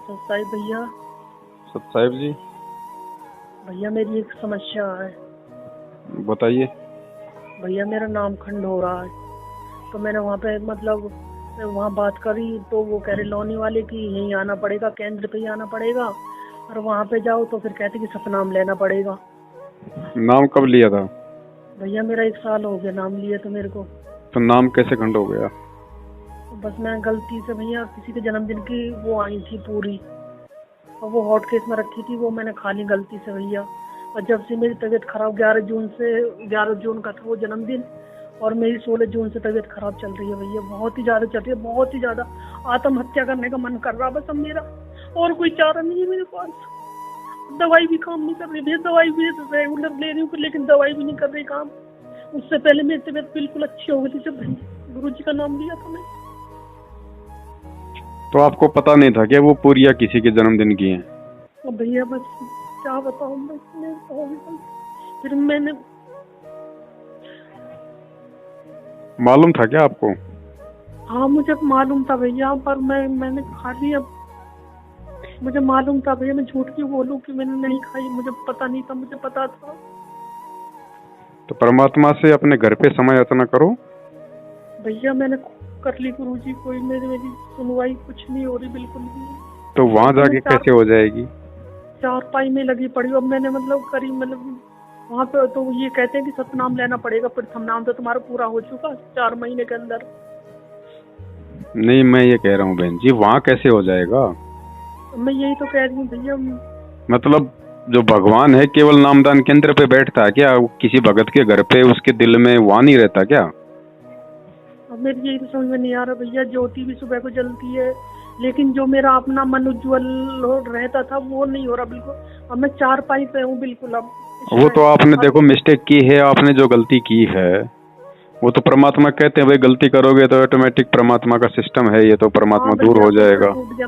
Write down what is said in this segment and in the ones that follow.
साहिब भैया। साहिब जी भैया मेरी एक समस्या है। बताइए। भैया मेरा नाम खंड हो रहा है, तो मैंने वहाँ पे मतलब वहाँ बात करी तो वो कह रहे लौनी वाले कि यहीं आना पड़ेगा, केंद्र पे ही आना पड़ेगा, और वहाँ पे जाओ तो फिर कहते कि सपनाम लेना पड़ेगा। नाम कब लिया था? भैया मेरा 1 साल हो गया नाम लिए तो मेरे को। तो नाम कैसे खंड हो गया? बस मैं गलती से भैया किसी के जन्मदिन की वो आई थी पूरी, और वो हॉट केस में रखी थी, वो मैंने खा ली गलती से भैया। और जब से मेरी तबीयत खराब 11 जून का था वो जन्मदिन, और मेरी 16 जून से तबीयत खराब चल रही है भैया, बहुत ही ज़्यादा चल रही है, बहुत ही ज़्यादा। आत्महत्या करने का मन कर रहा बस अब मेरा, और कोई चारा नहीं है मेरे पास। दवाई भी काम नहीं कर रही भैया, दवाई भी रेगुलर ले रही हूँ लेकिन दवाई भी नहीं कर रही काम। उससे पहले मेरी तबीयत बिल्कुल अच्छी हो गई थी जब गुरु जी का नाम लिया था मैं। तो आपको पता नहीं था क्या वो पूरिया किसी के जन्मदिन की है? अब भैया बस क्या बताऊं मैं, फिर मैंने मालूम था क्या आपको? हाँ मुझे मालूम था भैया, पर मैंने खा लिया। मुझे मालूम था भैया, मैं झूठ क्यों बोलूं कि मैंने नहीं खाई, मुझे पता नहीं था, मुझे पता था। तो परमात्मा से अपने घर पे समय याचना करो। भैया मैंने कर ली गुरु जी, कोई मेरी सुनवाई कुछ नहीं हो रही बिल्कुल भी। तो वहाँ जाके कैसे हो जाएगी? चारपाई में लगी पड़ी, अब मैंने मतलब करी, मतलब वहाँ पे तो ये कहते हैं कि सतनाम लेना पड़ेगा, प्रथम नाम तो तुम्हारा पूरा हो चुका 4 महीने के अंदर। नहीं, मैं ये कह रहा हूँ बहन जी, वहाँ कैसे हो जाएगा? मैं यही तो कह रही हूँ भैया। मतलब जो भगवान है केवल नामदान केंद्र पे बैठता है क्या? किसी भगत के घर पे उसके दिल में वहाँ नहीं रहता क्या? अब मेरी यही तो समझ में नहीं आ रहा भैया। ज्योति भी सुबह को जलती है, लेकिन जो मेरा अपना मन उज्ज्वल रहता था वो नहीं हो रहा बिल्कुल। अब मैं 4 पे हूँ बिल्कुल। अब वो तो आपने देखो मिस्टेक की है, आपने जो गलती की है वो तो परमात्मा कहते हैं भाई गलती करोगे तो ऑटोमेटिक परमात्मा का सिस्टम है ये, तो परमात्मा दूर हो जाएगा। टूट गया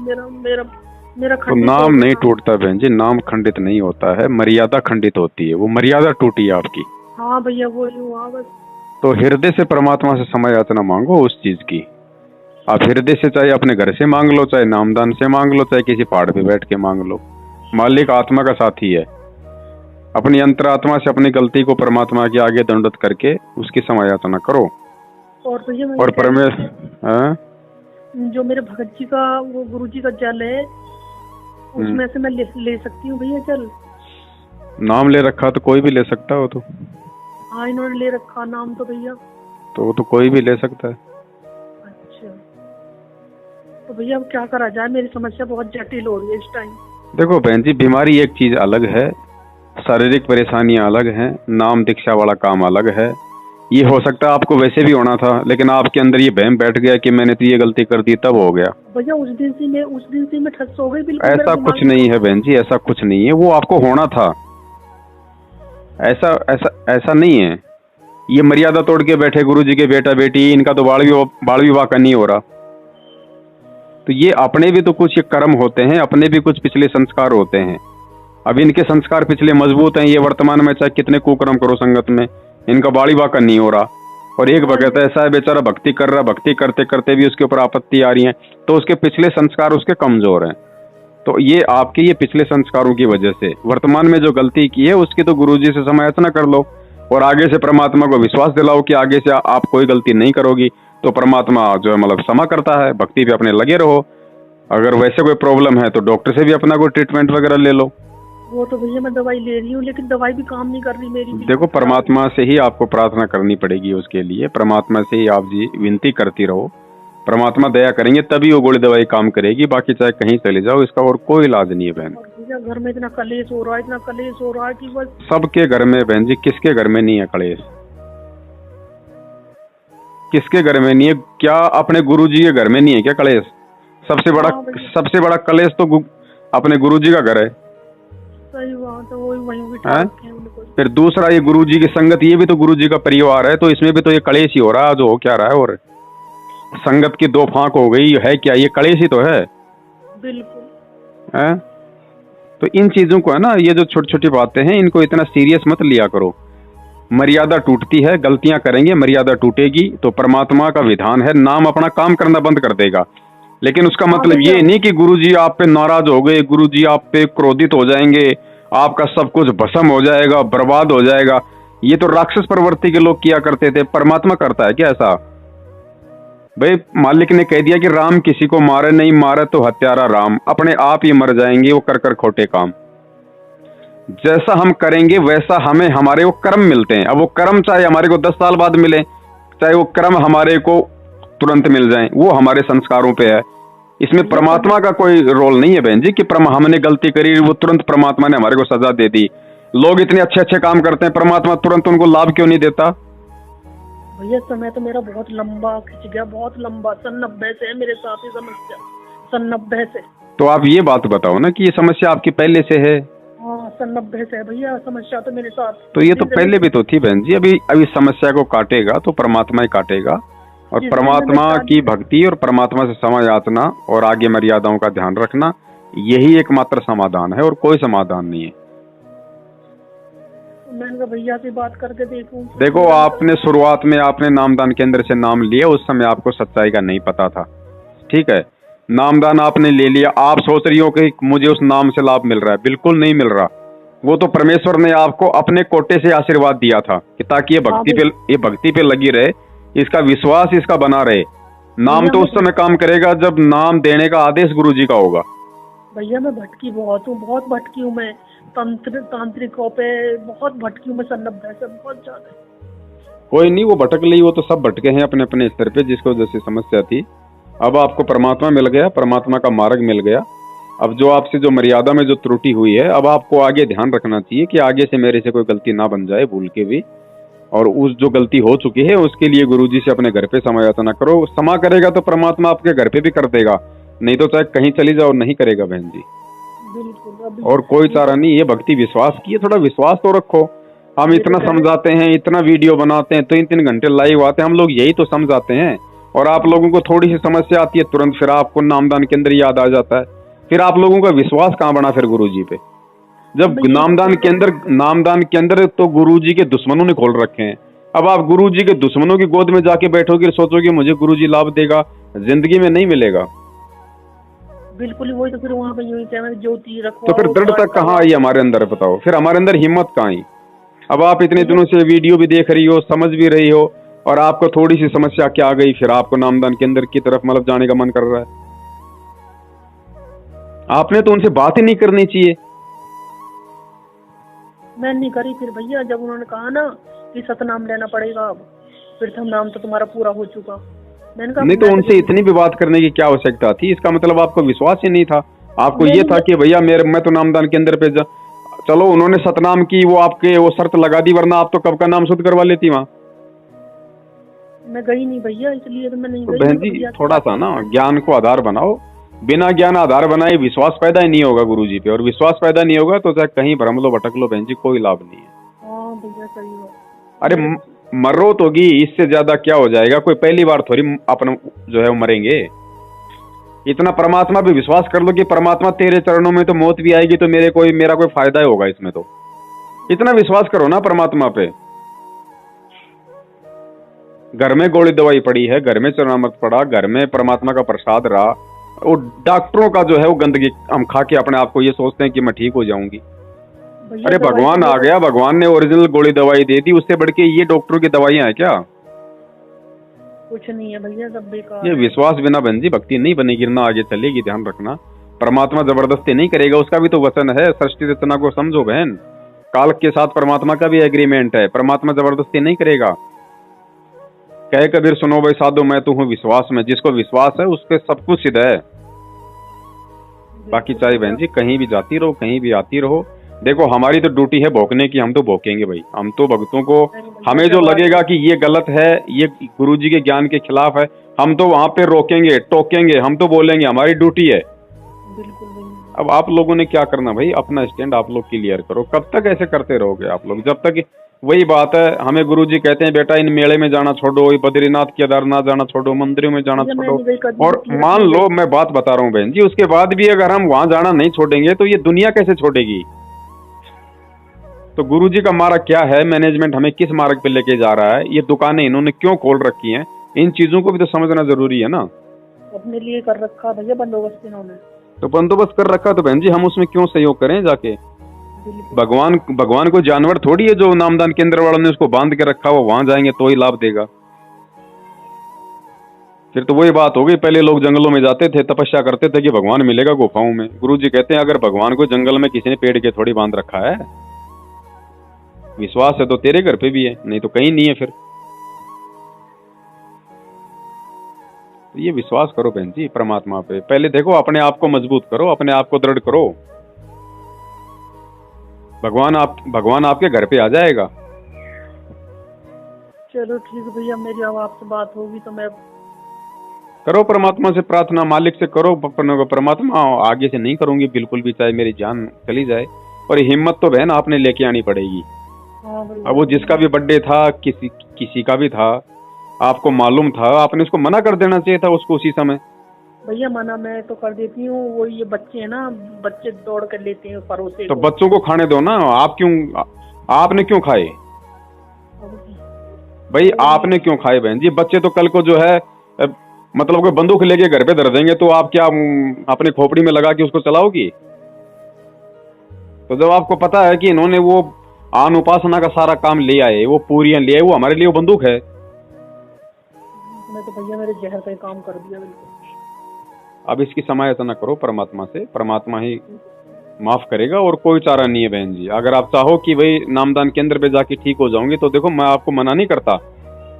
मेरा तो नाम नहीं टूटता बहन जी, नाम खंडित नहीं होता है, मर्यादा खंडित होती है। वो मर्यादा टूटी है आपकी। हाँ भैया वो हुआ बस। तो हृदय से परमात्मा से समय याचना मांगो उस चीज की। आप हृदय से चाहे अपने घर से मांग लो, चाहे नामदान से मांग लो, चाहे किसी पहाड़ पे बैठ के मांग लो। मालिक आत्मा का साथी है। अपनी अंतरात्मा से अपनी गलती को परमात्मा के आगे दंडवत करके उसकी समय याचना करो। और भैया और परमेश्वर जो मेरे भगत जी का वो गुरु जी का जल है, उसमें से मैं ले सकती हूँ भैया जल? नाम ले रखा तो कोई भी ले सकता हो। तो हाँ इन्होंने ले रखा नाम तो भैया, तो वो तो कोई भी ले सकता है। अच्छा तो भैया अब क्या करा जाए, मेरी समस्या बहुत जटिल हो रही है इस टाइम। देखो बहन जी, बीमारी एक चीज अलग है, शारीरिक परेशानियां अलग हैं, नाम दीक्षा वाला काम अलग है। ये हो सकता है आपको वैसे भी होना था, लेकिन आपके अंदर ये वहम बैठ गया कि मैंने तो ये गलती कर दी तब हो गया। भैया उस दिन से मैं ठस हो गई बिल्कुल। ऐसा कुछ नहीं है बहन जी, ऐसा कुछ नहीं है, वो आपको होना था। ऐसा ऐसा ऐसा नहीं है। ये मर्यादा तोड़ के बैठे गुरु जी के बेटा बेटी, इनका तो बाल विवाह का नहीं हो रहा। तो ये अपने भी तो कुछ कर्म होते हैं, अपने भी कुछ पिछले संस्कार होते हैं। अब इनके संस्कार पिछले मजबूत हैं, ये वर्तमान में चाहे कितने कुकर्म करो संगत में, इनका बाड़ी वाका नहीं हो रहा। और एक भगत ऐसा है बेचारा भक्ति कर रहा, भक्ति करते करते भी उसके ऊपर आपत्ति आ रही है, तो उसके पिछले संस्कार उसके कमजोर हैं। तो ये आपके ये पिछले संस्कारों की वजह से वर्तमान में जो गलती की है उसकी तो गुरुजी से समायाचना कर लो, और आगे से परमात्मा को विश्वास दिलाओ कि आगे से आप कोई गलती नहीं करोगी। तो परमात्मा जो है मतलब क्षमा करता है। भक्ति पे अपने लगे रहो। अगर वैसे कोई प्रॉब्लम है तो डॉक्टर से भी अपना कोई ट्रीटमेंट वगैरह ले लो। वो तो भैया मैं दवाई ले रही हूँ, लेकिन दवाई भी काम नहीं कर रही मेरी। देखो परमात्मा से ही आपको प्रार्थना करनी पड़ेगी उसके लिए। परमात्मा से ही आप जी विनती करती रहो, परमात्मा दया करेंगे तभी वो गोली दवाई काम करेगी। बाकी चाहे कहीं चले जाओ, इसका और कोई इलाज नहीं है बहन। भैया घर में इतना कलेश हो रहा है कि बस। सबके घर में बहन जी, किसके घर में नहीं है कलेश? किसके घर में नहीं है? क्या अपने गुरुजी के घर में नहीं है क्या कलेश? सबसे बड़ा कलेश तो अपने गुरुजी का घर है। सही बात है, वही फिर दूसरा ये गुरुजी की संगत, ये भी तो गुरुजी का परिवार है, तो इसमें भी तो ये कलेश ही हो रहा है। जो हो क्या रहा है, और संगत की 2 फांक हो गई है क्या, ये कलेश ही तो है। बिल्कुल है? तो इन चीजों को है ना, ये जो छोटी छोटी बातें हैं इनको इतना सीरियस मत लिया करो। मर्यादा टूटती है, गलतियां करेंगे, मर्यादा टूटेगी, तो परमात्मा का विधान है नाम अपना काम करना बंद कर देगा। लेकिन उसका हाँ मतलब भैया। ये नहीं कि गुरुजी आप पे नाराज हो गए, गुरुजी आप पे क्रोधित हो जाएंगे, आपका सब कुछ भस्म हो जाएगा, बर्बाद हो जाएगा। ये तो राक्षस प्रवृत्ति के लोग किया करते थे। परमात्मा करता है क्या ऐसा? भाई मालिक ने कह दिया कि राम किसी को मारे, नहीं मारे तो हत्यारा राम, अपने आप ही मर जाएंगे वो कर कर खोटे काम। जैसा हम करेंगे वैसा हमें हमारे वो कर्म मिलते हैं। अब वो कर्म चाहे हमारे को 10 साल बाद मिले, चाहे वो कर्म हमारे को तुरंत मिल जाएं, वो हमारे संस्कारों पे है। इसमें परमात्मा का कोई रोल नहीं है बहन जी कि हमने गलती करी वो तुरंत परमात्मा ने हमारे को सजा दे दी। लोग इतने अच्छे अच्छे काम करते हैं, परमात्मा तुरंत उनको लाभ क्यों नहीं देता? भैया समय तो मेरा बहुत लंबा खिंच गया, बहुत लंबा। सन 90 से है मेरे साथ ही समस्या, सन 90 से। तो आप ये बात बताओ ना कि ये समस्या आपकी पहले से है। हाँ सन 90 से है भैया समस्या तो मेरे साथ। तो ये तो पहले भी तो थी बहन जी। अभी अभी समस्या को काटेगा तो परमात्मा ही काटेगा। और परमात्मा की भक्ति और परमात्मा से समय याचना और आगे मर्यादाओं का ध्यान रखना, यही एकमात्र समाधान है और कोई समाधान नहीं है। मैंने कहा भैया से बात करके देखूं। देखो आपने शुरुआत में आपने नामदान केंद्र से नाम लिया, उस समय आपको सच्चाई का नहीं पता था, ठीक है। नामदान आपने ले लिया, आप सोच रही हो कि मुझे उस नाम से लाभ मिल रहा है, बिल्कुल नहीं मिल रहा। वो तो परमेश्वर ने आपको अपने कोटे से आशीर्वाद दिया था कि ताकि ये भक्ति पे लगी रहे, इसका विश्वास इसका बना रहे। नाम तो उस समय काम करेगा जब नाम देने का आदेश गुरुजी का होगा। भैया मैं भटकी बहुत हूँ, बहुत भटकी हूँ मैं, तांत्रिकों पे बहुत भटकी हूँ मैं सन 90 से, बहुत ज्यादा। कोई नहीं, वो भटक ली, वो तो सब भटके हैं अपने अपने स्तर पे, जिसको जैसी समस्या थी। अब आपको परमात्मा मिल गया, परमात्मा का मार्ग मिल गया। अब जो आपसे जो मर्यादा में जो त्रुटि हुई है, अब आपको आगे ध्यान रखना चाहिए कि आगे से मेरे से कोई गलती ना बन जाए भूल के भी। और उस जो गलती हो चुकी है उसके लिए गुरुजी से अपने घर पे समय याचना करो। क्षमा करेगा तो परमात्मा आपके घर पे भी कर देगा, नहीं तो चाहे कहीं चली जाओ नहीं करेगा बहन जी। बिल्कुल। और कोई चारा नहीं, ये भक्ति विश्वास की है, थोड़ा विश्वास तो रखो। हम इतना समझाते हैं, इतना वीडियो बनाते हैं, 3-3 घंटे लाइव आते हैं, हम लोग यही तो समझाते हैं। और आप लोगों को थोड़ी सी समस्या आती है, तुरंत फिर आपको नामदान के अंदर याद आ जाता है। फिर आप लोगों का विश्वास कहाँ बना फिर गुरुजी पे? जब नामदान के अंदर तो गुरुजी के दुश्मनों ने खोल रखे हैं। अब आप गुरुजी के दुश्मनों की गोद में जाके बैठोगे, सोचोगे मुझे गुरुजी लाभ देगा, जिंदगी में नहीं मिलेगा। बिल्कुल वही तो, फिर वहाँ पे यूं ही ज्योति रखो। तो फिर दृढ़ता कहाँ आई हमारे अंदर बताओ? फिर हमारे अंदर हिम्मत कहाँ आई? अब आप इतने दिनों से वीडियो भी देख रही हो, समझ भी रही हो, और आपको थोड़ी सी समस्या क्या आ गई, फिर आपको नामदान के अंदर की तरफ मतलब जाने का मन कर रहा है। आपने तो उनसे बात ही नहीं करनी चाहिए। मैं नहीं करी फिर भैया, जब उन्होंने कहा ना कि सतनाम लेना पड़ेगा, अब फिर नाम तो तुम्हारा पूरा हो चुका। मैंने कहा नहीं तो उनसे इतनी भी बात करने की क्या आवश्यकता थी? इसका मतलब आपको विश्वास ही नहीं था। आपको ये था कि भैया मैं तो नामदान के अंदर पे चलो, उन्होंने सतनाम की वो आपके वो शर्त लगा दी, वरना आप तो कब का नाम शुद्ध करवा लेती वहाँ। मैं गई नहीं भैया, इसलिए तो मैं नहीं गई। बहन जी थोड़ा सा ना ज्ञान को आधार बनाओ, बिना ज्ञान आधार बनाए विश्वास पैदा ही नहीं होगा गुरुजी पे, और विश्वास पैदा नहीं होगा तो चाहे कहीं भ्रम लो भटक लो बहन जी, कोई लाभ नहीं है। हाँ भैया सही बात। अरे मरो होगी, इससे ज्यादा क्या हो जाएगा? कोई पहली बार थोड़ी अपन जो है वो मरेंगे। इतना परमात्मा पे विश्वास कर लो कि परमात्मा तेरे चरणों में तो मौत भी आएगी तो मेरा कोई फायदा ही होगा इसमें। तो इतना विश्वास करो ना परमात्मा पे। घर में गोली दवाई पड़ी है, घर में चरणामृत पड़ा, घर में परमात्मा का प्रसाद रहा, वो डॉक्टरों का जो है वो गंदगी हम खा के अपने आप को ये सोचते हैं कि मैं ठीक हो जाऊंगी। अरे भगवान आ गया, भगवान ने ओरिजिनल गोली दवाई दे दी, उससे बढ़ के ये डॉक्टरों की दवाइयां हैं क्या? कुछ नहीं है भैया, सब बेकार। ये विश्वास बिना बहन जी भक्ति नहीं बनेगी, ना आगे चलेगी। ध्यान रखना, परमात्मा जबरदस्ती नहीं करेगा, उसका भी तो वचन है। सृष्टि रचना को समझो बहन, काल के साथ परमात्मा का भी एग्रीमेंट है। परमात्मा जबरदस्ती नहीं करेगा। कहे कबीर सुनो भाई साधो मैं तो हूँ विश्वास में, जिसको विश्वास है उसके सब कुछ सिद्ध है। बाकी चाहे बहन जी कहीं भी जाती रहो, कहीं भी आती रहो, देखो हमारी तो ड्यूटी है भोंकने की, हम तो भोंकेंगे भाई। हम तो भक्तों को, हमें जो लगेगा कि ये गलत है, ये गुरुजी के ज्ञान के खिलाफ है, हम तो वहां पे रोकेंगे, टोकेंगे, हम तो बोलेंगे, हमारी ड्यूटी है। अब आप लोगों ने क्या करना भाई, अपना स्टैंड आप लोग क्लियर करो। कब तक ऐसे करते रहोगे आप लोग? जब तक वही बात है, हमें गुरुजी कहते हैं बेटा इन मेले में जाना छोड़ो, बद्रीनाथ केदारनाथ जाना छोड़ो, मंदिरों में जाना छोड़ो। और मान लो मैं बात बता रहा हूँ बहन जी, उसके बाद भी अगर हम वहां जाना नहीं छोड़ेंगे तो ये दुनिया कैसे छोड़ेगी? तो गुरुजी का मार्ग क्या है, मैनेजमेंट हमें किस मार्ग पे लेके जा रहा है, ये दुकानें इन्होंने क्यों खोल रखी हैं, इन चीजों को भी तो समझना जरूरी है ना। अपने लिए कर रखा भैया बंदोबस्त इन्होंने। तो बंदोबस्त कर रखा तो बहन जी हम उसमें क्यों सहयोग करें जाके? बिल्कुल। भगवान को जानवर थोड़ी है जो नामदान केंद्र वालों ने उसको बांध के रखा हुआ, वहां जाएंगे तो ही लाभ देगा। फिर तो वही बात हो गई, पहले लोग जंगलों में जाते थे, तपस्या करते थे कि भगवान मिलेगा गुफाओं में। गुरुजी कहते हैं अगर भगवान को जंगल में किसी ने पेड़ के थोड़ी बांध रखा है, विश्वास है तो तेरे घर पे भी है, नहीं तो कहीं नहीं है। फिर तो ये विश्वास करो बहन जी परमात्मा पे। पहले देखो अपने आप को मजबूत करो, अपने आप को दृढ़ करो, भगवान आपके घर पे आ जाएगा। चलो ठीक है भैया, मेरी अब आपसे बात होगी तो मैं करो परमात्मा से प्रार्थना, मालिक से करो। परमात्मा आगे से नहीं करूंगी बिल्कुल भी, चाहे मेरी जान चली जाए। और हिम्मत तो बहन आपने लेके आनी पड़ेगी। हाँ भैया। अब वो जिसका भी बर्थडे था, किसी का भी था, आपको मालूम था, आपने उसको मना कर देना चाहिए था उसको उसी समय। भैया मना मैं तो कर देती हूँ, वो ये बच्चे हैं ना, बच्चे दौड़ कर लेते हैं परोसे तो को। बच्चों को खाने दो ना। आपने क्यों खाए भाई? आपने क्यों खाए बहन जी? बच्चे तो कल को जो है मतलब कोई बंदूक लेके घर पे धर देंगे तो आप क्या अपने खोपड़ी में लगा के उसको चलाओगी? तो जब आपको पता है कि इन्होंने वो आन उपासना का सारा काम ले आए, वो पूरियां ले आए, वो हमारे लिए वो बंदूक है। मैं तो भैया मेरे जहर का ही काम कर दिया बिल्कुल। अब इसकी समायता न करो परमात्मा से, परमात्मा ही माफ करेगा और कोई चारा नहीं है बहन जी। अगर आप चाहो कि भाई नामदान केंद्र पे जाके ठीक हो जाओगे तो देखो मैं आपको मना नहीं करता,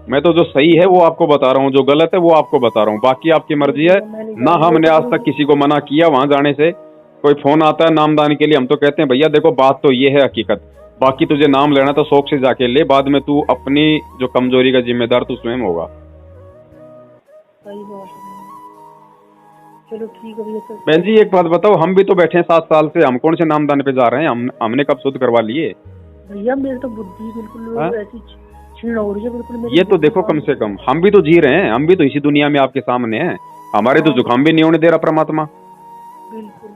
मैं तो जो सही है वो आपको बता रहा हूँ, जो गलत है वो आपको बता रहा हूँ, बाकी आपकी मर्जी है ना। हमने आज तक किसी को मना किया वहां जाने से। कोई फोन आता है नामदान के लिए, हम तो कहते हैं भैया देखो बात तो ये है हकीकत, बाकी तुझे नाम लेना तो शौक से जाके ले, बाद में तू अपनी जो कमजोरी का जिम्मेदार तू स्वयं होगा। सही बात है। चलो ठीक है भैया। बहन जी एक बात बताओ, हम भी तो बैठे हैं 7 साल से, हम कौन से नामदान पे जा रहे हैं? हमने कब शुद्ध करवा लिए? भैया मेरी तो बुद्धि बिल्कुल ऐसी छीण हो रही है बिल्कुल मेरी। ये तो देखो कम से कम हम भी तो जी रहे हैं, हम भी तो इसी दुनिया में आपके सामने हैं, हमारे तो जुकाम भी नहीं होने दे रहा परमात्मा। बिल्कुल।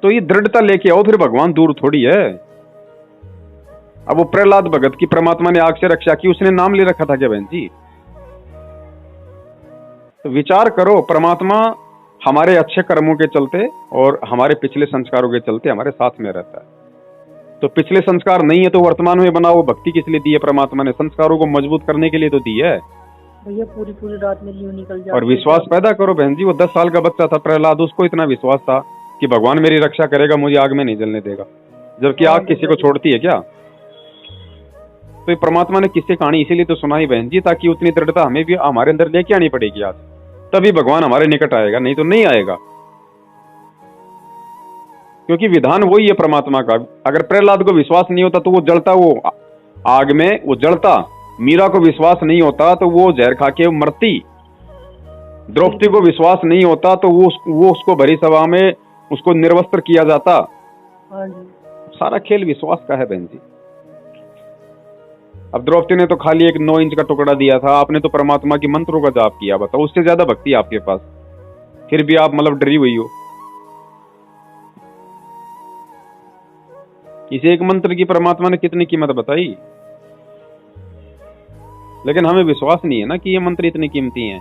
तो ये दृढ़ता लेके आओ, फिर भगवान दूर थोड़ी है। अब वो प्रहलाद भगत की परमात्मा ने आग से रक्षा की, उसने नाम ले रखा था क्या बहन जी? तो विचार करो, परमात्मा हमारे अच्छे कर्मों के चलते और हमारे पिछले संस्कारों के चलते हमारे साथ में रहता है। तो पिछले संस्कार नहीं है तो वर्तमान में बनाओ। भक्ति किस लिए दी है परमात्मा ने? संस्कारों को मजबूत करने के लिए तो दी है। भैया पूरी रात में यूं निकल जाती और विश्वास पैदा करो बहन जी। वो 10 साल का बच्चा था प्रहलाद, उसको इतना विश्वास था कि भगवान मेरी रक्षा करेगा, मुझे आग में नहीं जलने देगा, जबकि आग किसी को छोड़ती है क्या? तो ये परमात्मा ने किससे कहानी इसीलिए तो सुनाई बहन जी, ताकि उतनी दृढ़ता हमें भी हमारे अंदर लेके आनी पड़ेगी आज, तभी भगवान हमारे निकट आएगा, नहीं तो नहीं आएगा। क्योंकि विधान वही है परमात्मा का। अगर प्रहलाद को विश्वास नहीं होता तो वो जलता, वो आग में वो जलता। मीरा को विश्वास नहीं होता तो वो जहर खा के मरती। द्रौपदी को विश्वास नहीं होता तो वो उसको भरी सभा में उसको निर्वस्त्र किया जाता। हाँ जी। सारा खेल विश्वास का है बहन जी। अब द्रौपदी ने तो खाली एक 9 इंच का टुकड़ा दिया था, आपने तो परमात्मा की मंत्रों का जाप किया। बताओ उससे ज्यादा भक्ति आपके पास, फिर भी आप मतलब डरी हुई हो। इस एक मंत्र की परमात्मा ने कितनी कीमत बताई, लेकिन हमें विश्वास नहीं है ना कि ये मंत्र इतनी कीमती हैं।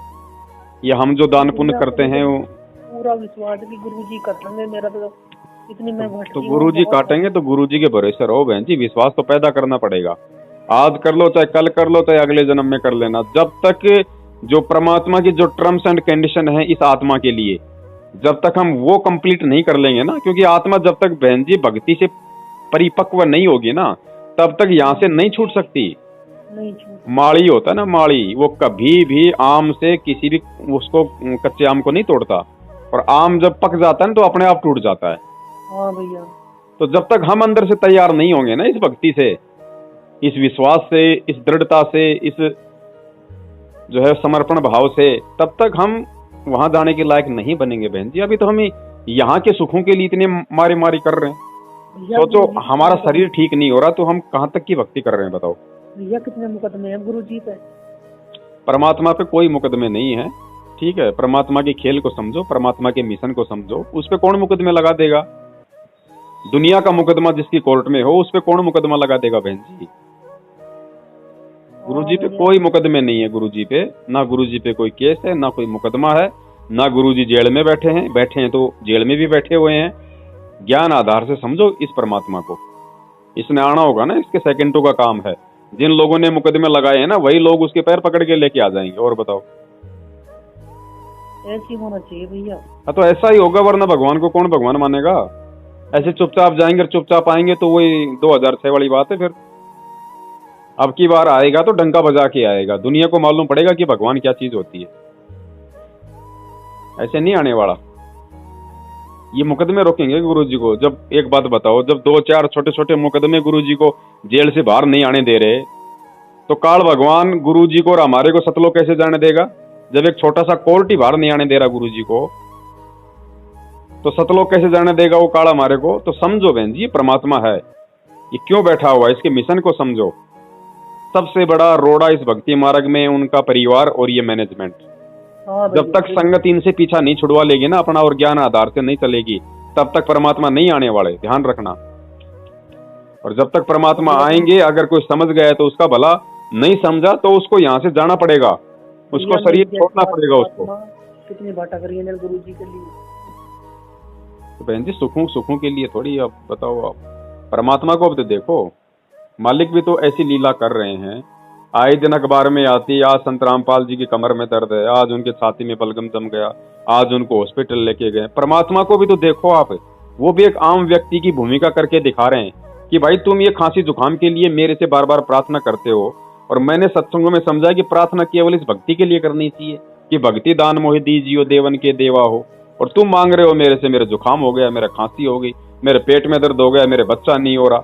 या हम जो दान पुण्य करते हैं वो पूरा विश्वास है कि गुरुजी कर लेंगे मेरा, तो इतनी मैं भटकी तो गुरुजी काटेंगे तो गुरुजी के भरोसे रहो बहन जी। विश्वास तो पैदा करना पड़ेगा, आज कर लो चाहे कल कर लो चाहे अगले जन्म में कर लेना। जब तक जो परमात्मा की जो टर्म्स एंड कंडीशन है इस आत्मा के लिए, जब तक हम वो कंप्लीट नहीं कर लेंगे ना, क्योंकि आत्मा जब तक बहन जी भक्ति से परिपक्व नहीं होगी ना, तब तक यहाँ से नहीं छूट सकती। नहीं छूट। माड़ी होता है ना, माड़ी, वो कभी भी आम से किसी भी उसको कच्चे आम को नहीं तोड़ता, और आम जब पक जाता है ना तो अपने आप टूट जाता है। हाँ भैया। तो जब तक हम अंदर से तैयार नहीं होंगे ना इस भक्ति से, इस विश्वास से, इस दृढ़ता से, इस जो है समर्पण भाव से, तब तक हम वहां जाने के लायक नहीं बनेंगे बहन जी। अभी तो हम यहाँ के सुखों के लिए इतने मारी मारी कर रहे हैं। सोचो हमारा शरीर ठीक नहीं हो रहा तो हम कहाँ तक की भक्ति कर रहे हैं बताओ। भैया कितने मुकदमे हैं गुरुजी पे? परमात्मा पे कोई मुकदमे नहीं है, ठीक है। परमात्मा के खेल को समझो, परमात्मा के मिशन को समझो। उस पे कौन मुकदमे लगा देगा? दुनिया का मुकदमा जिसकी कोर्ट में हो उस पे कौन मुकदमा लगा देगा बहन जी? गुरुजी पे कोई मुकदमे नहीं है, गुरुजी पे ना, गुरुजी पे कोई केस है, ना कोई मुकदमा है, ना गुरुजी जेल में बैठे हैं तो जेल में भी बैठे हुए हैं। ज्ञान आधार से समझो इस परमात्मा को, इसने आना होगा ना, इसके सेकंडों का काम है। जिन लोगों ने मुकदमे लगाए हैं ना, वही लोग उसके पैर पकड़ के लेके आ जाएंगे। और बताओ, ऐसी होना चाहिए भैया। हाँ तो ऐसा ही होगा, वरना भगवान को कौन भगवान मानेगा? ऐसे चुपचाप जाएंगे और चुपचाप आएंगे तो वही 2006 वाली बात है। फिर अब की बार आएगा तो डंका बजा के आएगा, दुनिया को मालूम पड़ेगा कि भगवान क्या चीज होती है। ऐसे नहीं आने वाला। ये मुकदमे रोकेंगे गुरुजी को? जब एक बात बताओ, जब 2-4 छोटे छोटे मुकदमे गुरुजी को जेल से बाहर नहीं आने दे रहे, तो काल भगवान गुरुजी को और हमारे को सतलोक कैसे जाने देगा? जब एक छोटा सा कोर्ट ही बाहर नहीं आने दे रहा गुरुजी को, तो सतलोक कैसे जाने देगा वो काल हमारे को? तो समझो बहन जी, परमात्मा है, ये क्यों बैठा हुआ है, इसके मिशन को समझो। सबसे बड़ा रोड़ा इस भक्ति मार्ग में उनका परिवार और ये मैनेजमेंट। जब तक संगत इनसे पीछा नहीं छुड़वा लेगी ना अपना, और ज्ञान आधार से नहीं चलेगी, तब तक परमात्मा नहीं आने वाले, ध्यान रखना। और जब तक परमात्मा आएंगे, अगर कोई समझ गया है तो उसका भला, नहीं समझा तो उसको यहाँ से जाना पड़ेगा, उसको शरीर छोड़ना पड़ेगा उसको। कितनी बाटा करी है गुरु जी के लिए। तो बहन जी, सुखों के लिए थोड़ी। अब बताओ, आप परमात्मा को अब तो देखो, मालिक भी तो ऐसी लीला कर रहे हैं। आए दिन अखबार में आती, आज संत रामपाल जी की कमर में दर्द है, आज उनके छाती में बलगम जम गया, आज उनको हॉस्पिटल लेके गए। परमात्मा को भी तो देखो आप, वो भी एक आम व्यक्ति की भूमिका करके दिखा रहे हैं कि भाई तुम ये खांसी जुकाम के लिए मेरे से बार बार प्रार्थना करते हो, और मैंने सत्संगों में समझा कि प्रार्थना केवल इस भक्ति के लिए करनी चाहिए कि भक्ति दान मोहि दीजियो देवन के देवा हो। और तुम मांग रहे हो मेरे से, मेरा जुकाम हो गया, मेरा खांसी हो गई, मेरे पेट में दर्द हो गया, मेरे बच्चा नहीं हो रहा।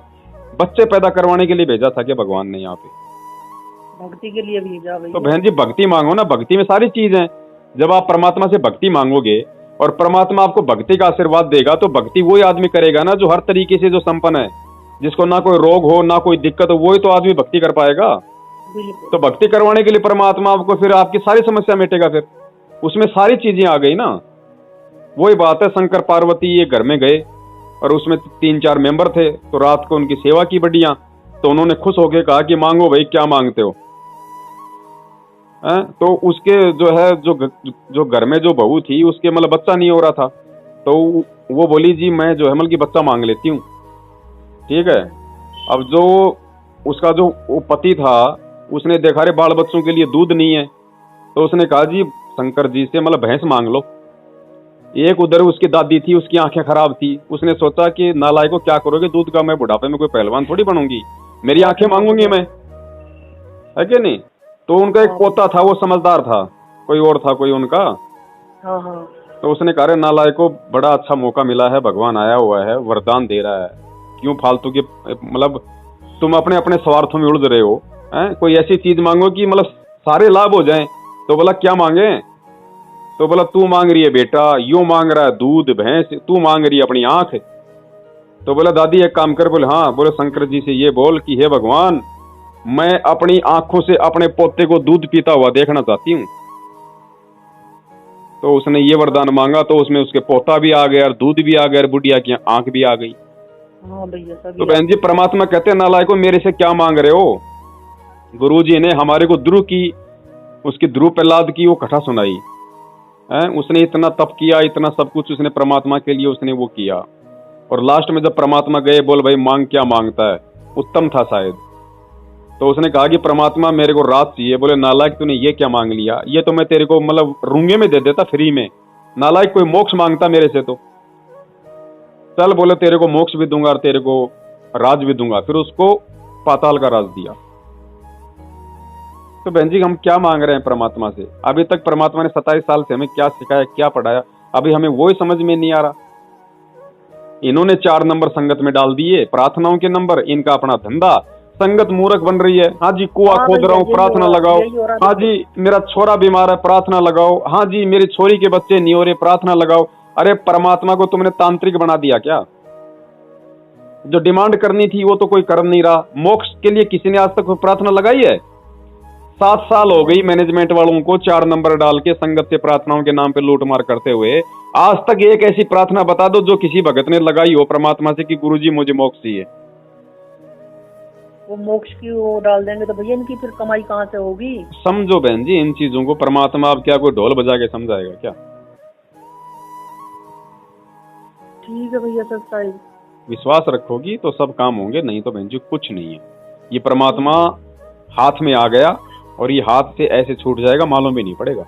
बच्चे पैदा करवाने के लिए भेजा था क्या भगवान ने यहाँ पे? भक्ति के लिए भेजा भैया। तो बहन जी, भक्ति मांगो ना, भक्ति में सारी चीज है। जब आप परमात्मा से भक्ति मांगोगे और परमात्मा आपको भक्ति का आशीर्वाद देगा, तो भक्ति वही आदमी करेगा ना जो हर तरीके से जो संपन्न है, जिसको ना कोई रोग हो ना कोई दिक्कत हो, वही तो आदमी भक्ति कर पाएगा। तो भक्ति करवाने के लिए परमात्मा आपको फिर आपकी सारी समस्या मिटेगा। फिर उसमें सारी चीजें आ गई ना। वही बात है, शंकर पार्वती ये घर में गए और उसमें 3-4 मेंबर थे, तो रात को उनकी सेवा की बढ़िया, तो उन्होंने खुश होकर कहा कि मांगो भाई, क्या मांगते हो? तो उसके जो है, जो घर में जो बहू थी, उसके मतलब बच्चा नहीं हो रहा था, तो वो बोली जी मैं जो है मतलब कि बच्चा मांग लेती हूँ। ठीक है। अब जो उसका जो वो पति था, उसने देखा रे बाल बच्चों के लिए दूध नहीं है, तो उसने कहा जी शंकर जी से मतलब भैंस मांग लो। एक उधर उसकी दादी थी, उसकी आंखें खराब थी, उसने सोचा कि नालायक को क्या करोगे दूध का, मैं बुढ़ापे में कोई पहलवान थोड़ी बनूंगी, मेरी आंखें मांगूंगी मैं, है कि नहीं? तो उनका एक पोता था, वो समझदार था, कोई और था कोई उनका। तो उसने कहा नालायक को बड़ा अच्छा मौका मिला है, भगवान आया हुआ है, वरदान दे रहा है, क्यों फालतू की मतलब तुम अपने अपने स्वार्थों में उलझ रहे हो, हैं? कोई ऐसी चीज मांगो कि मतलब सारे लाभ हो जाएं। तो बोला क्या मांगे? तो बोला तू मांग रही है बेटा, यूं मांग रहा है दूध भैंस, तू मांग रही है अपनी आंख। तो बोला दादी एक काम कर। बोले हाँ। बोले शंकर जी से ये बोल कि हे भगवान, मैं अपनी आंखों से अपने पोते को दूध पीता हुआ देखना चाहती हूँ। तो उसने ये वरदान मांगा, तो उसमें उसके पोता भी आ गया और दूध भी आ गया और बुढ़िया की आंख भी आ गई। तो बहन जी, परमात्मा कहते हैं नालायक को मेरे से क्या मांग रहे हो? गुरुजी ने हमारे को ध्रुव की, उसकी ध्रुव प्रहलाद की वो कथा सुनाई है। उसने इतना तप किया, इतना सब कुछ उसने परमात्मा के लिए उसने वो किया, और लास्ट में जब परमात्मा गए, बोल भाई मांग क्या मांगता है, उत्तम था शायद। तो उसने कहा कि परमात्मा मेरे को रात चाहिए। बोले नालायक तूने ये क्या मांग लिया, ये तो मैं तेरे को मतलब रूंगे में दे देता फ्री में। नालायक कोई मोक्ष मांगता मेरे से तो चल। बोले तेरे को मोक्ष भी दूंगा और तेरे को राज भी दूंगा। फिर उसको पाताल का राज दिया। तो बहन जी, हम क्या मांग रहे हैं परमात्मा से? अभी तक परमात्मा ने 27 साल से हमें क्या सिखाया, क्या पढ़ाया, अभी हमें वही समझ में नहीं आ रहा। इन्होंने 4 नंबर संगत में डाल दिए, प्रार्थनाओं के नंबर, इनका अपना धंधा, संगत मूर्ख बन रही है। हाँ जी, कुआं खोद रहा हूँ, प्रार्थना लगाओ। हाँ जी, मेरा छोरा बीमार है, प्रार्थना लगाओ। हाँ जी, मेरी छोरी के बच्चे नहीं हो रहे, प्रार्थना लगाओ। अरे परमात्मा को तुमने तांत्रिक बना दिया क्या? जो डिमांड करनी थी वो तो कोई कर नहीं रहा। मोक्ष के लिए किसी ने आज तक प्रार्थना लगाई है? 7 साल हो गई मैनेजमेंट वालों को 4 नंबर डाल के संगत से प्रार्थनाओं के नाम पे लूटमार करते हुए। आज तक एक ऐसी प्रार्थना बता दो जो किसी भगत ने लगाई हो परमात्मा से कि गुरुजी मुझे मोक्ष चाहिए। वो मोक्ष की वो डाल देंगे तो भैया इनकी फिर कमाई कहाँ से होगी? समझो बहन जी इन चीजों को, परमात्मा अब क्या कोई ढोल बजा के समझाएगा क्या? ठीक है भैया सच साहिब। विश्वास रखोगी तो सब काम होंगे, नहीं तो बहन जी कुछ नहीं है। ये परमात्मा हाथ में आ गया और ये हाथ से ऐसे छूट जाएगा, मालूम भी नहीं पड़ेगा।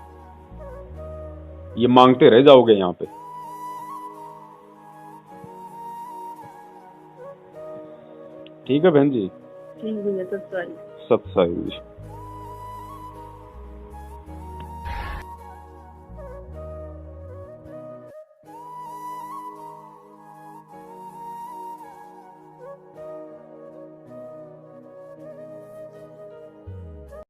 ये मांगते रह जाओगे यहाँ पे। ठीक है बहन जी। ठीक भैया सच साहिब। सत साहिब।